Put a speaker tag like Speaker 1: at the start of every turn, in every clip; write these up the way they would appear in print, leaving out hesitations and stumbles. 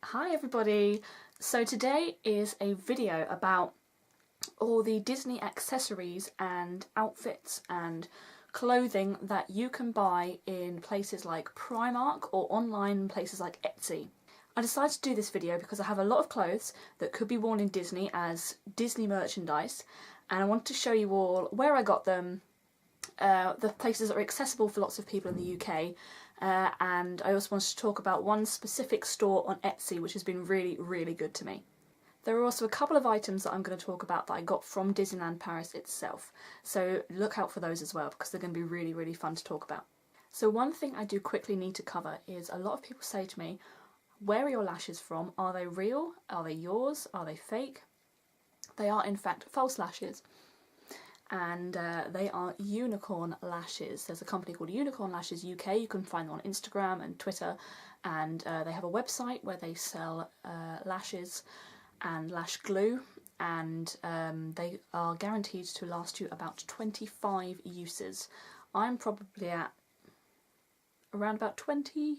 Speaker 1: Hi everybody! So today is a video about all the Disney accessories and outfits and clothing that you can buy in places like Primark or online places like Etsy. I decided to do this video because I have a lot of clothes that could be worn in Disney as Disney merchandise, and I wanted to show you all where I got them, the places that are accessible for lots of people in the UK, and I also wanted to talk about one specific store on Etsy which has been really good to me. There are also a couple of items that I'm going to talk about that I got from Disneyland Paris itself, so look out for those as well because they're going to be really fun to talk about. So one thing I do quickly need to cover is a lot of people say to me, where are your lashes from? Are they real? Are they yours? Are they fake? They are in fact false lashes. And they are unicorn lashes. There's a company called Unicorn Lashes UK. You can find them on Instagram and Twitter, and they have a website where they sell lashes and lash glue, and they are guaranteed to last you about 25 uses. I'm probably at around about 20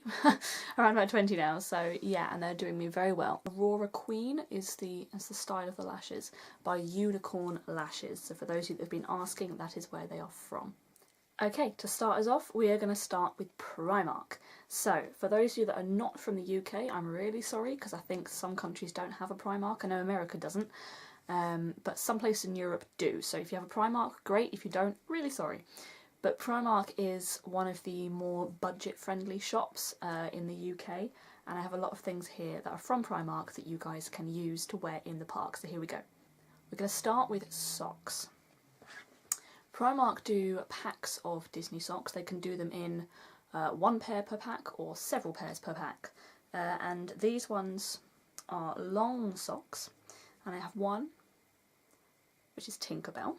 Speaker 1: around about 20 now, so yeah, and they're doing me very well. Aurora Queen is the style of the lashes by Unicorn Lashes, so for those of you that have been asking, that is where they are from. Okay, to start us off, we are going to start with Primark. So for those of you that are not from the UK, I'm really sorry because I think some countries don't have a Primark. I know America doesn't, but some places in Europe do, so if you have a Primark, great. If you don't, really sorry. But Primark is one of the more budget-friendly shops in the UK, and I have a lot of things here that are from Primark that you guys can use to wear in the park. So here we go. We're going to start with socks. Primark do packs of Disney socks. They can do them in one pair per pack or several pairs per pack. And these ones are long socks, and I have one which is Tinkerbell.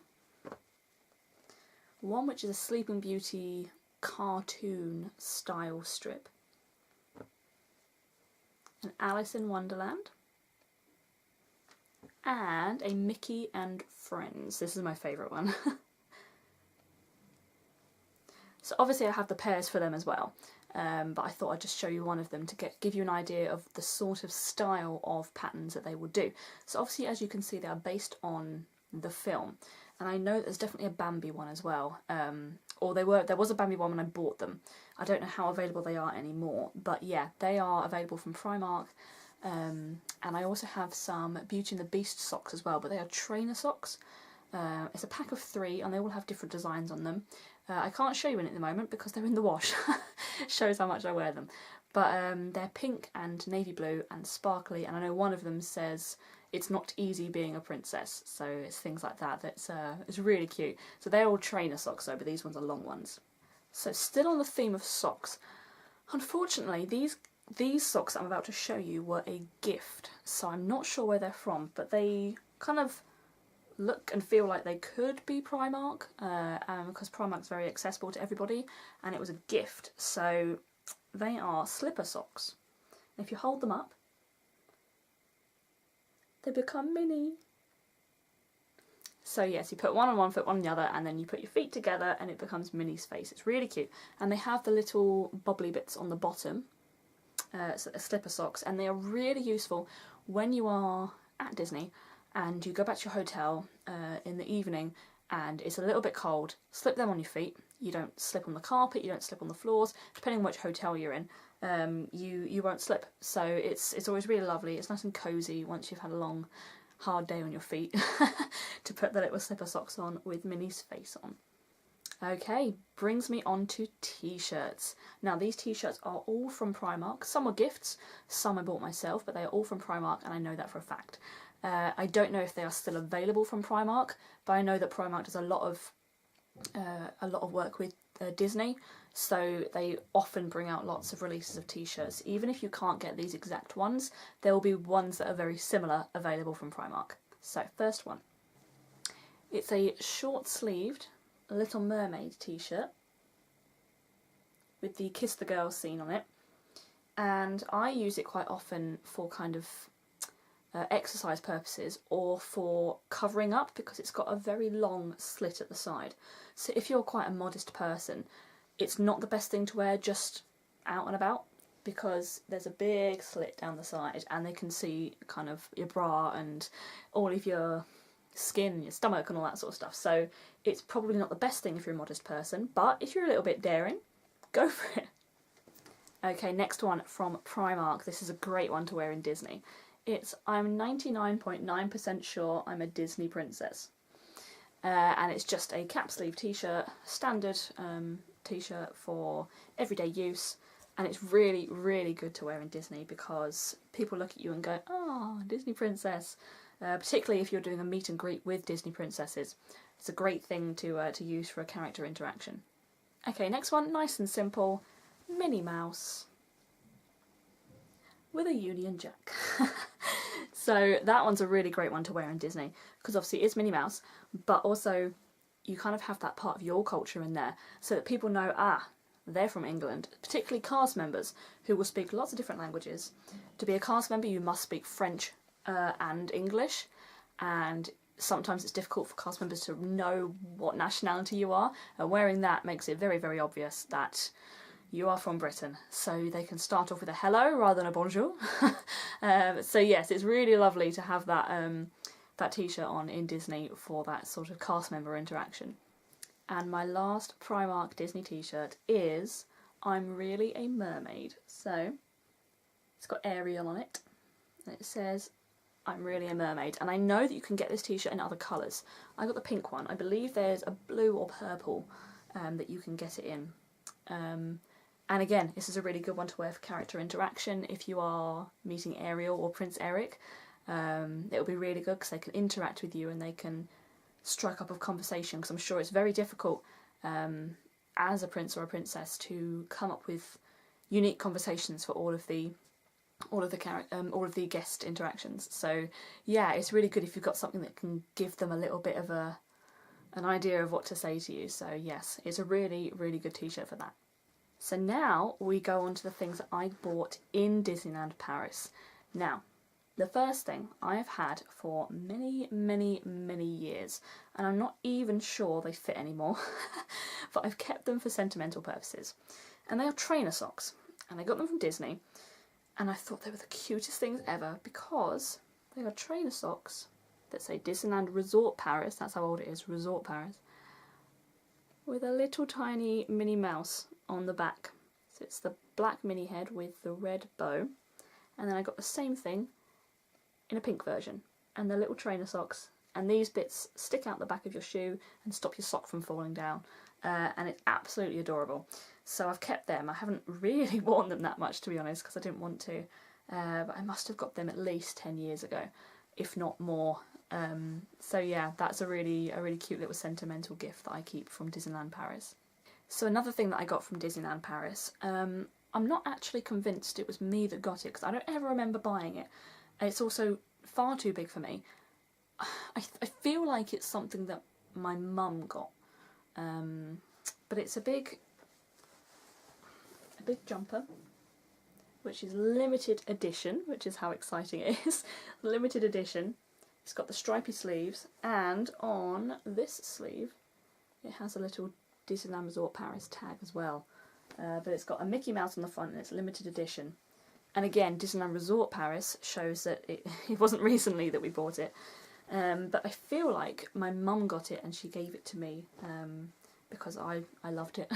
Speaker 1: One which is a Sleeping Beauty cartoon style strip, an Alice in Wonderland, and a Mickey and Friends. This is my favourite one. So obviously I have the pairs for them as well, but I thought I'd just show you one of them to give you an idea of the sort of style of patterns that they will do. So obviously, as you can see, they are based on the film. And I know there's definitely a Bambi one as well, or there was a Bambi one when I bought them. I don't know how available they are anymore, but yeah, they are available from Primark. And I also have some Beauty and the Beast socks as well, but they are trainer socks. It's a pack of 3 and they all have different designs on them. I can't show you in at the moment because they're in the wash. Shows how much I wear them. But they're pink and navy blue and sparkly, and I know one of them says it's not easy being a princess, so it's things like that. It's really cute. So they're all trainer socks though, but these ones are long ones. So still on the theme of socks, unfortunately these socks that I'm about to show you were a gift, so I'm not sure where they're from, but they kind of look and feel like they could be Primark, because Primark's very accessible to everybody, and it was a gift. So they are slipper socks. And if you hold them up, they become mini. So yes, you put one on one foot, one on the other, and then you put your feet together and it becomes Minnie's face. It's really cute. And they have the little bubbly bits on the bottom, so they're slipper socks, and they are really useful when you are at Disney and you go back to your hotel in the evening and it's a little bit cold. Slip them on your feet. You don't slip on the carpet, you don't slip on the floors, depending on which hotel you're in. You won't slip, so it's always really lovely. It's nice and cosy once you've had a long hard day on your feet to put the little slipper socks on with Minnie's face on. Okay, brings me on to t-shirts. Now these t-shirts are all from Primark. Some are gifts, some I bought myself, but they are all from Primark and I know that for a fact. I don't know if they are still available from Primark, but I know that Primark does a lot of work with Disney, so they often bring out lots of releases of t-shirts. Even if you can't get these exact ones, there will be ones that are very similar available from Primark. So first one, it's a short-sleeved Little Mermaid t-shirt with the Kiss the Girl scene on it, and I use it quite often for kind of exercise purposes or for covering up because it's got a very long slit at the side. So if you're quite a modest person, it's not the best thing to wear just out and about. because there's a big slit down the side and they can see kind of your bra and all of your skin, your stomach and all that sort of stuff. So it's probably not the best thing if you're a modest person, but if you're a little bit daring, go for it. Okay, next one from Primark. This is a great one to wear in Disney. It's I'm 99.9% sure I'm a Disney princess. And it's just a cap sleeve t-shirt, standard t-shirt for everyday use. And it's really, really good to wear in Disney because people look at you and go, oh, Disney princess. Particularly if you're doing a meet and greet with Disney princesses. It's a great thing to use for a character interaction. Okay, next one, nice and simple. Minnie Mouse with a Union Jack. So that one's a really great one to wear in Disney because obviously it's Minnie Mouse, but also you kind of have that part of your culture in there so that people know, they're from England, particularly cast members who will speak lots of different languages. To be a cast member you must speak French and English, and sometimes it's difficult for cast members to know what nationality you are, and wearing that makes it very, very obvious that you are from Britain, so they can start off with a hello rather than a bonjour. So yes, it's really lovely to have that that t-shirt on in Disney for that sort of cast member interaction. And my last Primark Disney t-shirt is I'm Really a Mermaid. So it's got Ariel on it, and it says I'm Really a Mermaid. And I know that you can get this t-shirt in other colours. I got the pink one. I believe there's a blue or purple that you can get it in. And again, this is a really good one to wear for character interaction. If you are meeting Ariel or Prince Eric, it'll be really good because they can interact with you and they can strike up a conversation, because I'm sure it's very difficult as a prince or a princess to come up with unique conversations for all of the guest interactions. So yeah, it's really good if you've got something that can give them a little bit of an idea of what to say to you. So yes, it's a really, really good t-shirt for that. So now we go on to the things that I bought in Disneyland Paris. Now, the first thing I've had for many, many, many years, and I'm not even sure they fit anymore, but I've kept them for sentimental purposes. And they are trainer socks, and I got them from Disney, and I thought they were the cutest things ever because they are trainer socks that say Disneyland Resort Paris, that's how old it is, Resort Paris, with a little tiny Minnie Mouse on the back. So it's the black Minnie head with the red bow, and then I got the same thing in a pink version, and the little trainer socks, and these bits stick out the back of your shoe and stop your sock from falling down, and it's absolutely adorable. So I've kept them. I haven't really worn them that much, to be honest, because I didn't want to, but I must have got them at least 10 years ago, if not more. So yeah, that's a really cute little sentimental gift that I keep from Disneyland Paris. So another thing that I got from Disneyland Paris, I'm not actually convinced it was me that got it, because I don't ever remember buying it. It's also far too big for me. I feel like it's something that my mum got, but it's a big jumper, which is limited edition, which is how exciting it is. Limited edition. It's got the stripy sleeves, and on this sleeve it has a little Disneyland Resort Paris tag as well. But it's got a Mickey Mouse on the front and it's limited edition. And again, Disneyland Resort Paris shows that it wasn't recently that we bought it. But I feel like my mum got it and she gave it to me because I loved it.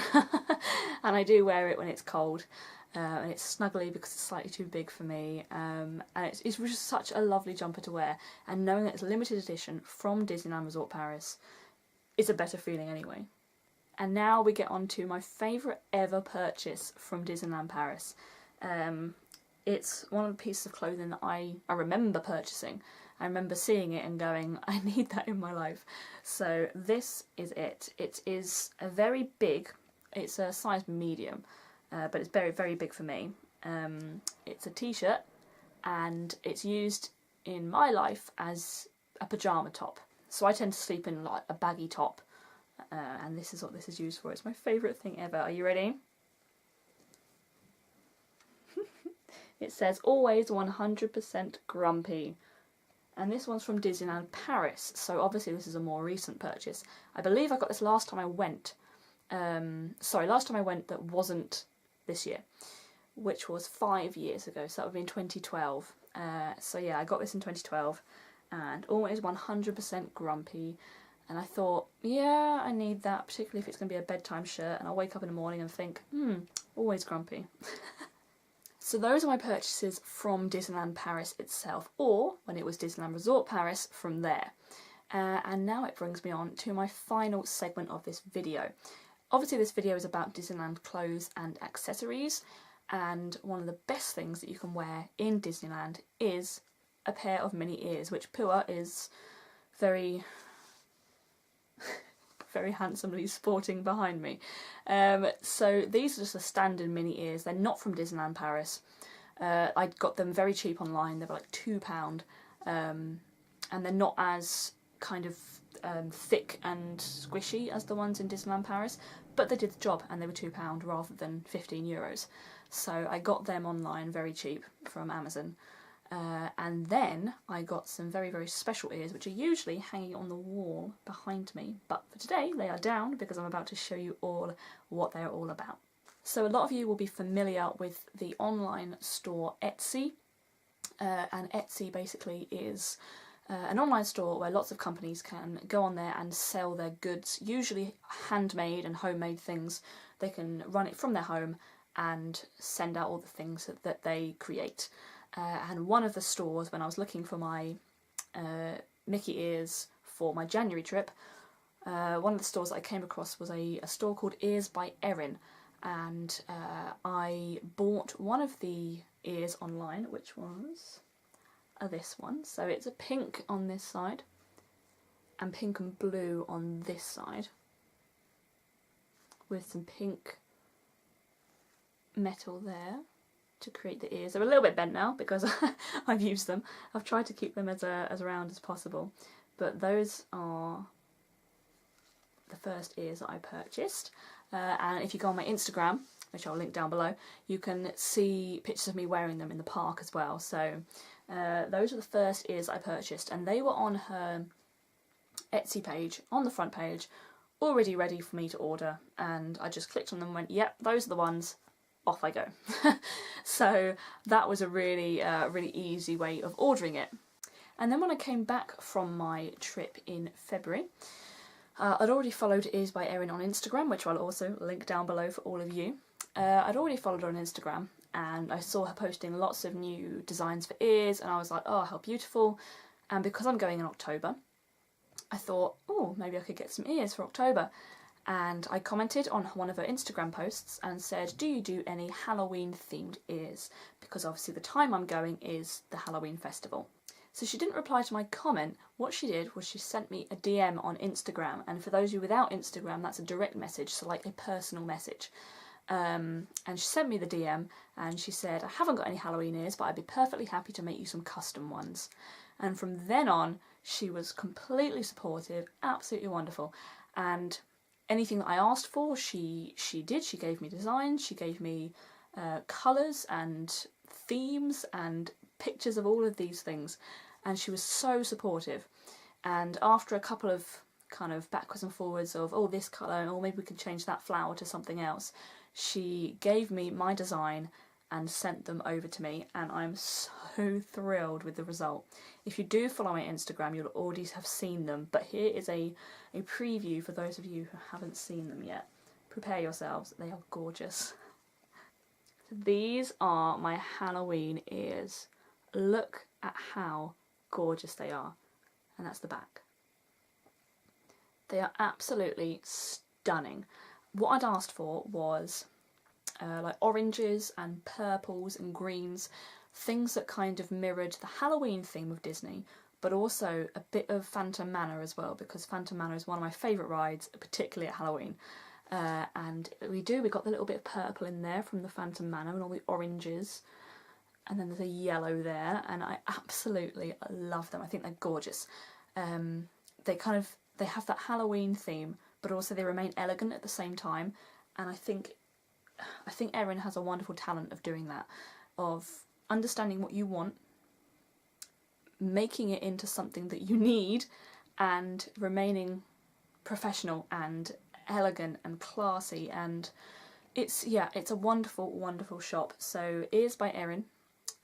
Speaker 1: And I do wear it when it's cold. And it's snuggly because it's slightly too big for me. And it's just such a lovely jumper to wear. And knowing that it's a limited edition from Disneyland Resort Paris is a better feeling anyway. And now we get on to my favourite ever purchase from Disneyland Paris. It's one of the pieces of clothing that I remember purchasing. I remember seeing it and going, I need that in my life. So this is it. It is a very big, it's a size medium, but it's very, very big for me. It's a t-shirt and it's used in my life as a pyjama top. So I tend to sleep in like a baggy top, and this is what this is used for. It's my favourite thing ever. Are you ready? It says, always 100% grumpy. And this one's from Disneyland Paris, so obviously this is a more recent purchase. I believe I got this last time I went. Last time I went that wasn't this year. which was 5 years ago, so that would be in 2012. So yeah, I got this in 2012 and always 100% grumpy, and I thought, yeah, I need that, particularly if it's going to be a bedtime shirt, and I'll wake up in the morning and think, always grumpy. So those are my purchases from Disneyland Paris itself, or when it was Disneyland Resort Paris, from there. And now it brings me on to my final segment of this video. Obviously this video is about Disneyland clothes and accessories, and one of the best things that you can wear in Disneyland is a pair of mini ears, which Pua is very very handsomely sporting behind me. So these are just the standard mini ears. They're not from Disneyland Paris. I got them very cheap online. They were like £2, and they're not as kind of thick and squishy as the ones in Disneyland Paris, but they did the job and they were £2 rather than €15. So I got them online very cheap from Amazon. And then I got some very, very special ears, which are usually hanging on the wall behind me, but for today they are down because I'm about to show you all what they're all about. So a lot of you will be familiar with the online store Etsy, and Etsy basically is an online store where lots of companies can go on there and sell their goods, usually handmade and homemade things. They can run it from their home and send out all the things that they create. And one of the stores, when I was looking for my Mickey ears for my January trip, one of the stores that I came across was a store called Ears by Erin, and I bought one of the ears online, which was this one. So it's a pink on this side and pink and blue on this side, with some pink metal there to create the ears. They're a little bit bent now because I've used them. I've tried to keep them as round as possible, but those are the first ears that I purchased. And if you go on my Instagram, which I'll link down below, you can see pictures of me wearing them in the park as well. So those are the first ears I purchased, and they were on her Etsy page, on the front page, already ready for me to order, and I just clicked on them and went, yep, those are the ones. Off I go. So that was a really, really easy way of ordering it. And then when I came back from my trip in February, I'd already followed Ears by Erin on Instagram, which I'll also link down below for all of you. I'd already followed her on Instagram, and I saw her posting lots of new designs for ears, and I was like, oh, how beautiful. And because I'm going in October, I thought, oh, maybe I could get some ears for October. And I commented on one of her Instagram posts and said, do you do any Halloween themed ears? Because obviously the time I'm going is the Halloween festival. So she didn't reply to my comment. What she did was she sent me a DM on Instagram, and for those of you without Instagram, that's a direct message, so like a personal message. And she sent me the DM and she said, I haven't got any Halloween ears, but I'd be perfectly happy to make you some custom ones. And from then on, she was completely supportive, absolutely wonderful. And anything that I asked for, she did. She gave me designs, she gave me colours and themes and pictures of all of these things, and she was so supportive. And after a couple of kind of backwards and forwards of, oh, this colour, or maybe we can change that flower to something else, she gave me my design and sent them over to me, and I'm so thrilled with the result. If you do follow my Instagram, you'll already have seen them, but here is a preview for those of you who haven't seen them yet. Prepare yourselves, they are gorgeous. So these are my Halloween ears. Look at how gorgeous they are, and that's the back. They are absolutely stunning. What I'd asked for was like oranges and purples and greens, things that kind of mirrored the Halloween theme of Disney, but also a bit of Phantom Manor as well, because Phantom Manor is one of my favourite rides, particularly at Halloween. And we got the little bit of purple in there from the Phantom Manor and all the oranges, and then there's a yellow there, and I absolutely love them. I think they're gorgeous. They have that Halloween theme, but also they remain elegant at the same time, and I think Erin has a wonderful talent of doing that, of understanding what you want, making it into something that you need, and remaining professional and elegant and classy, and It's a wonderful, wonderful shop. So Ears by Erin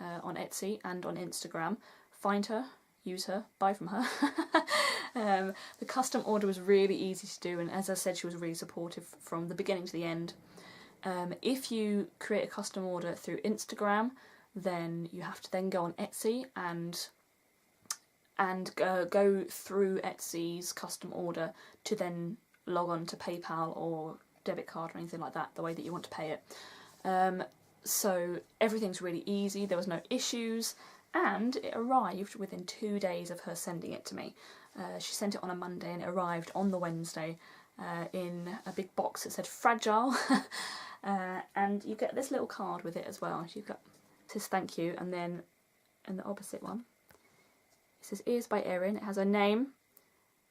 Speaker 1: on Etsy and on Instagram. Find her, use her, buy from her. The custom order was really easy to do, and as I said, she was really supportive from the beginning to the end. If you create a custom order through Instagram, then you have to then go on Etsy and go through Etsy's custom order to then log on to PayPal or debit card or anything like that, the way that you want to pay it. So everything's really easy, there was no issues, and it arrived within 2 days of her sending it to me. She sent it on a Monday and it arrived on the Wednesday in a big box that said fragile. And you get this little card with it as well. You've got, it says thank you, and then in the opposite one it says Ears by Erin. It has her name,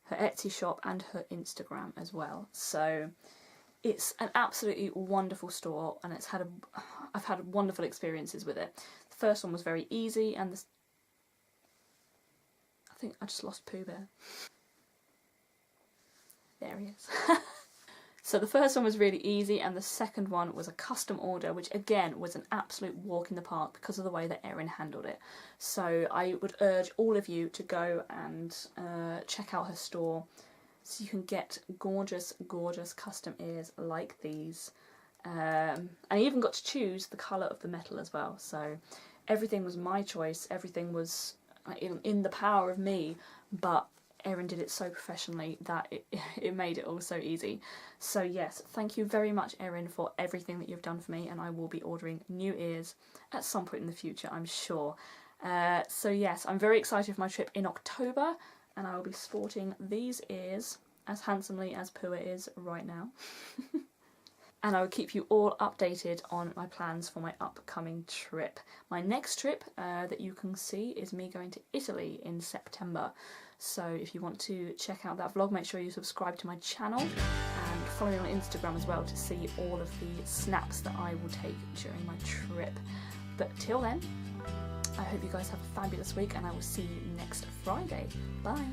Speaker 1: her Etsy shop and her Instagram as well. So it's an absolutely wonderful store, and I've had wonderful experiences with it. The first one was very easy, and I think I just lost Pooh Bear. There he is. So the first one was really easy, and the second one was a custom order, which again was an absolute walk in the park because of the way that Erin handled it. So I would urge all of you to go and check out her store so you can get gorgeous, gorgeous custom ears like these. And I even got to choose the colour of the metal as well. So everything was my choice, everything was in the power of me, but Erin did it so professionally that it made it all so easy. So yes, thank you very much, Erin, for everything that you've done for me, and I will be ordering new ears at some point in the future, I'm sure. So yes, I'm very excited for my trip in October, and I will be sporting these ears as handsomely as Pua is right now. And I will keep you all updated on my plans for my upcoming trip. My next trip that you can see is me going to Italy in September. So if you want to check out that vlog, make sure you subscribe to my channel and follow me on Instagram as well to see all of the snaps that I will take during my trip. But till then, I hope you guys have a fabulous week, and I will see you next Friday. Bye!